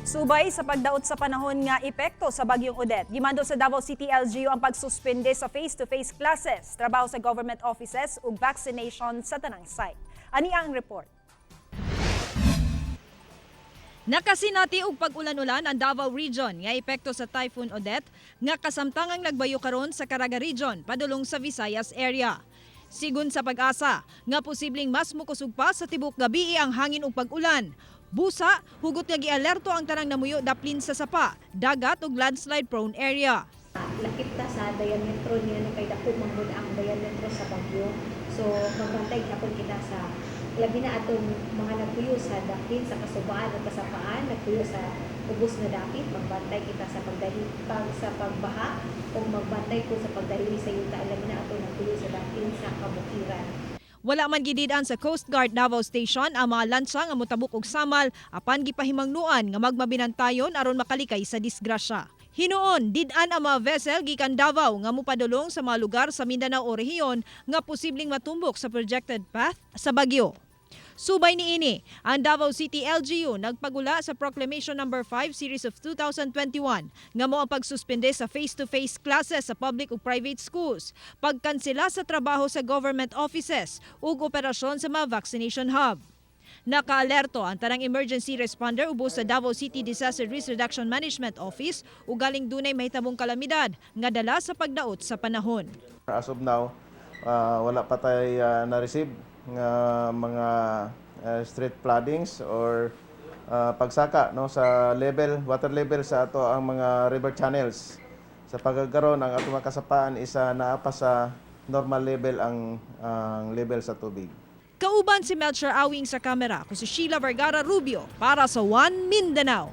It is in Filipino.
Subay sa pagdaot sa panahon nga epekto sa bagyong Odette. Gimando sa Davao City LGU ang pagsuspende sa face-to-face classes, trabaho sa government offices ug vaccination sa tanang site. Ani ang report. Nakasinati og pag-ulan-ulan ang Davao Region nga epekto sa Typhoon Odette nga kasamtangang nagbayo karon sa Caraga Region padulong sa Visayas area. Sigun sa pag-asa nga posibleng mas mukusog pa sa tibok gabii ang hangin ug pag-ulan. Busa, hugot nga gialerto ang tanang namuyo daplin sa sapa, dagat ug landslide prone area. Lakip ta sa diametro niya kay dako manggod ang diametro sa bagyo. So magbantay hapon kita sa labi na atong mga nagpuyo sa daplin, sa kasubaan at kasapaan, nagpuyo sa ubos na dapit, magbantay kita sa sa pagbaha o magbantay ko sa pagdahili sa yuta, labi na atong nagpuyo sa daplin sa kabukiran. Wala man gidid-an sa Coast Guard Davao Station ang mga lansa nga motabok og samal apan gipahimangnuan nga magmabinantayon aron makalikay sa disgrasya. Hinuon, did-an ang mga vessel gikan Davao nga mopadulong sa mga lugar sa Mindanao o rehiyon nga posibleng matumbok sa projected path sa bagyo. Subay niini, ang Davao City LGU nagpagula sa Proclamation No. 5 Series of 2021 nga mao ang pagsuspende sa face-to-face classes sa public ug private schools, pagkansela sa trabaho sa government offices ug operasyon sa mga vaccination hub. Nakaalerto ang tanang emergency responder ubos sa Davao City Disaster Risk Reduction Management Office ug galing dunay mahitabong kalamidad nga dala sa pagdaot sa panahon. As of now, wala pa tayo na-receive nga mga street floodings or pagsaka no sa water level sa ato ang mga river channels. Sa pagkakaroon ang ato makasapaan isa naapa sa normal level ang level sa tubig. Kauban si Melcher Awing sa kamera, ako si Sheila Vergara Rubio para sa One Mindanao.